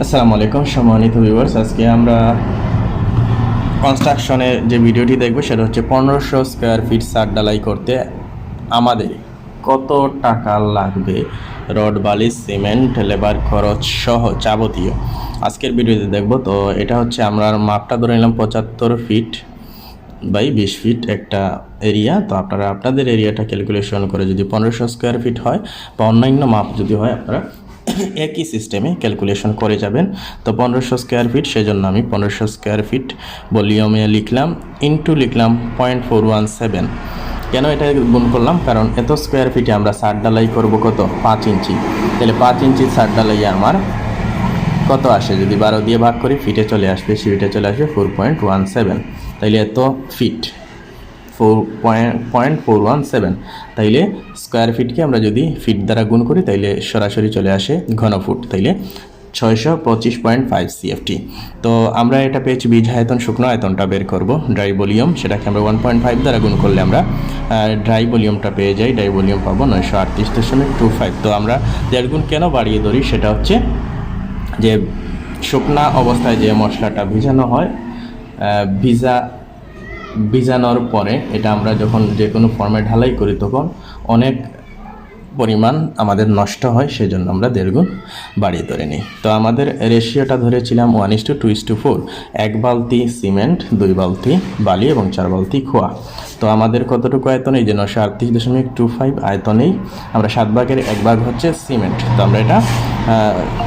আসসালামু আলাইকুম সম্মানিত ভিউয়ার্স, আজকে আমরা কনস্ট্রাকশনের যে ভিডিওটি দেখব সেটা হচ্ছে 1500 স্কয়ার ফিট ছাদ ঢালাই করতে আমাদের কত টাকা লাগবে, রড বালি সিমেন্ট লেবার খরচ সহ যাবতীয় আজকের ভিডিওতে দেখব। তো এটা হচ্ছে আমরা মাপটা ধরে নিলাম 75 ফিট বাই 20 ফিট একটা এরিয়া। তো আপনারা আপনাদের এরিয়াটা ক্যালকুলেশন করে যদি 1500 স্কয়ার ফিট হয় বা অন্যান্য মাপ যদি হয় আপনারা একই সিস্টেমে ক্যালকুলেশন করে যাবেন। তো 1500 স্কয়ার ফিট, সেজন্য আমি 1500 স্কয়ার ফিট ভলিউমে লিখলাম, ইনটু লিখলাম 0.417। কেন এটা গুণ করলাম? কারণ এত স্কয়ার ফিটে আমরা ছাদ ঢালাই করব কত? 5 ইঞ্চি। তাহলে 5 ইঞ্চি ছাদ ঢালাই আমার কত আসে? যদি 12 দিয়ে ভাগ করি ফিটে চলে আসবে, ফিটে চলে আসবে 4.17। তাইলে এত ফিট 4.417। তাইলে স্কয়ার ফিটকে আমরা যদি ফিট দ্বারা গুণ করি তাইলে সরাসরি চলে আসে ঘন ফুট, তাইলে 625.5 CFT। তো আমরা এটা পেয়েছি বীজ আয়তন, শুকনো আয়তনটা বের করব ড্রাই ভলিউম, সেটাকে আমরা 1.5 দ্বারা গুণ করলে আমরা ড্রাই ভলিউমটা পেয়ে যাই। ড্রাই ভলিউম পাবো 938.25। তো আমরা দেড় গুণ কেন বাড়িয়ে ধরি, সেটা হচ্ছে যে শুকনা অবস্থায় যে মশলাটা ভিজানো হয়, ভিজানোর পরে এটা আমরা যখন যে কোনো ফর্মে ঢালাই করি তখন অনেক পরিমাণ আমাদের নষ্ট হয়, সেজন্য আমরা দেড় গুণ বাড়িয়ে ধরে নিই। তো আমাদের রেশিওটা ধরেছিলাম 1:2:4, 1 বালতি সিমেন্ট, 2 বালতি বালি এবং 4 বালতি খোয়া। তো আমাদের কতটুকু আয়তন? এই যে 938.25 আয়তনেই আমরা 7 ভাগের 1 ভাগ হচ্ছে সিমেন্ট। তো আমরা এটা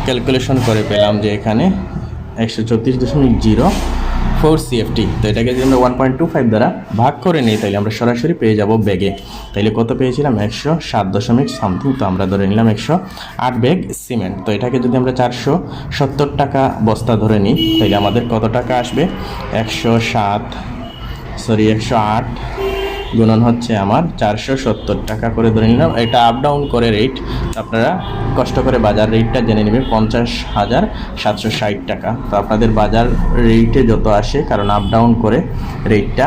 ক্যালকুলেশন করে পেলাম যে এখানে 134.04 CFT। তো এটাকে যদি আমরা 1.25 দ্বারা ভাগ করে নিই তাহলে আমরা সরাসরি পেয়ে যাব ব্যাগে। তাইলে কত পেয়েছিলাম? 107 সামথিং। তো আমরা ধরে নিলাম 108 ব্যাগ সিমেন্ট। তো এটাকে যদি আমরা 470 টাকা বস্তা ধরে নিই তাহলে আমাদের কত টাকা আসবে? 108 গুণন হচ্ছে আমার 470 টাকা করে ধরে নিলাম। এটা আপ ডাউন করে রেট, আপনারা কষ্ট করে বাজার রেটটা জেনে নেবেন, 50,760 টাকা। তো আপনাদের বাজার রেটে যত আসে, কারণ আপ ডাউন করে রেটটা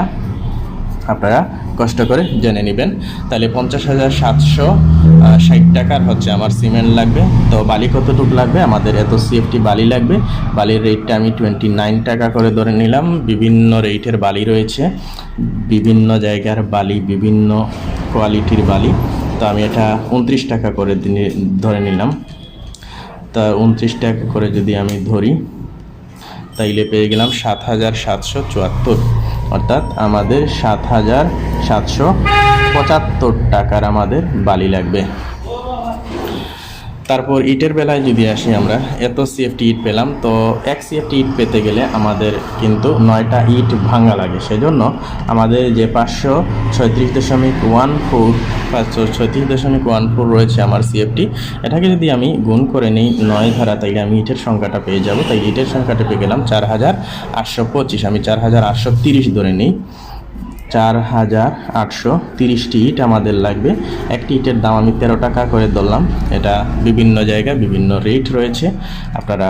আপনারা কষ্ট করে জেনে নেবেন। তাহলে 50,760 টাকার হচ্ছে আমার সিমেন্ট লাগবে। তো বালি কতটুকু লাগবে? আমাদের এত CFT বালি লাগবে। বালির রেটটা আমি 29 টাকা করে ধরে নিলাম। বিভিন্ন রেটের বালি রয়েছে, বিভিন্ন জায়গার বালি, বিভিন্ন কোয়ালিটির বালি। তো আমি এটা 29 টাকা করে ধরে নিলাম। তা 29 টাকা করে যদি আমি ধরি তাইলে পেয়ে গেলাম 7,774, অর্থাৎ আমাদের 7,775 টাকার আমাদের বালি লাগবে। তারপর ইটের বেলায় যদি আসি, আমরা এত CFT ইট পেলাম। তো 1 CFT ইট পেতে গেলে আমাদের কিন্তু 9টা ইট ভাঙা লাগে। সেজন্য আমাদের যে 536.14 রয়েছে আমার CFT, এটাকে যদি আমি গুণ করে নিই 9 ধারা, তাইলে আমি ইটের সংখ্যাটা পেয়ে যাব। তাই ইটের সংখ্যাটা পেয়ে গেলাম 4,825। আমি 4,830 ধরে নিই। 4,830টি ইট আমাদের লাগবে। একটি ইটের দাম আমি 13 টাকা করে ধরলাম। এটা বিভিন্ন জায়গায় বিভিন্ন রেট রয়েছে, আপনারা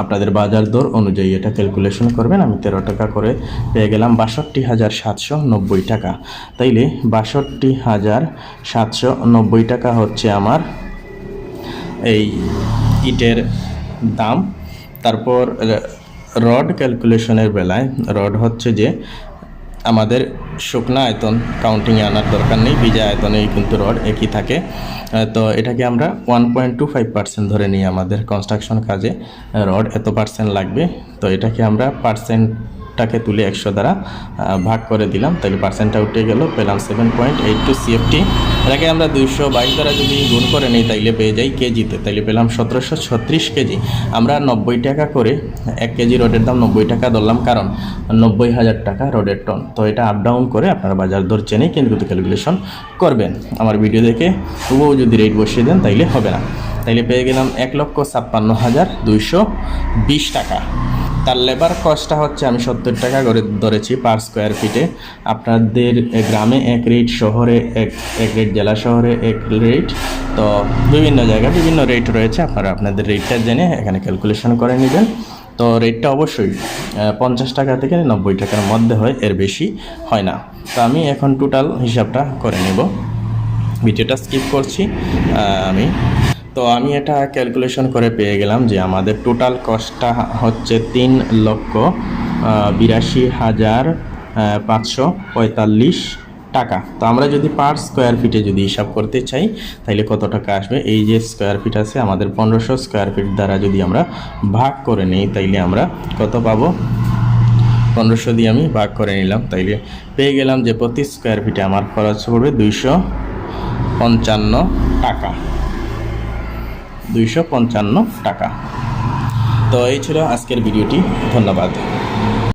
আপনাদের বাজার দর অনুযায়ী এটা ক্যালকুলেশন করবেন। আমি 13 টাকা করে পেয়ে গেলাম 62,790 টাকা। তাইলে 62,790 টাকা হচ্ছে আমার এই ইটের দাম। তারপর রড ক্যালকুলেশনের বেলায়, রড হচ্ছে যে আমাদের শুকনা আয়তন কাউন্টিংয়ে আনার দরকার নেই, ভিজা আয়তনেই কিন্তু রড একই থাকে। তো এটাকে আমরা 1.25% ধরে নিই। আমাদের কনস্ট্রাকশন কাজে রড এত পার্সেন্ট লাগবে। তো এটাকে আমরা পার্সেন্টটাকে তুলে 100 দ্বারা ভাগ করে দিলাম, তাহলে পার্সেন্টটা উঠে গেল, পেলাম 7.82 CFT। এটাকে আমরা 222 দ্বারা যদি গুণ করে নিই তাইলে পেয়ে যাই কেজিতে, তাইলে পেলাম 1736 কেজি। আমরা 90 টাকা করে 1 কেজি রডের দাম 90 টাকা ধরলাম, কারণ 90,000 টাকা রডের টন। তো এটা আপ ডাউন করে আপনারা বাজার দর চেনে কিন্তু ক্যালকুলেশন করবেন। আমার ভিডিও দেখে তবুও যদি রেট বসিয়ে দেন তাইলে হবে না। তাইলে পেয়ে গেলাম 1,56,220 টাকা। তার লেবার কস্টটা হচ্ছে আমি 70 টাকা করে ধরেছি পার স্কোয়ার ফিটে। আপনাদের গ্রামে এক রেট, শহরে এক রেট, জেলা শহরে এক রেট। তো বিভিন্ন জায়গায় বিভিন্ন রেট রয়েছে, আপনারা আপনাদের রেটটা জেনে এখানে ক্যালকুলেশন করে নেবেন। তো রেটটা অবশ্যই 50 টাকা থেকে 90 টাকার মধ্যে হয়, এর বেশি হয় না। তো আমি এখন টোটাল হিসাবটা করে নেব, ভিডিওটা স্কিপ করছি আমি। তো তো আমি এটা ক্যালকুলেশন করে পেয়ে গেলাম যে আমাদের টোটাল কস্টটা হচ্ছে 3,82,545 টাকা। তো আমরা যদি পার স্কোয়ার ফিটে যদি হিসাব করতে চাই তাহলে কত টাকা আসবে, এই যে স্কোয়ার ফিট আছে আমাদের 1500 স্কোয়ার ফিট দ্বারা যদি আমরা ভাগ করে নিই তাইলে আমরা কত পাবো, 1500 দিয়ে আমি ভাগ করে নিলাম, তাইলে পেয়ে গেলাম যে প্রতি স্কোয়ার ফিটে আমার খরচ পড়বে 255 টাকা। 255 টাকা। তো এই ছিল আজকের ভিডিওটি, ধন্যবাদ।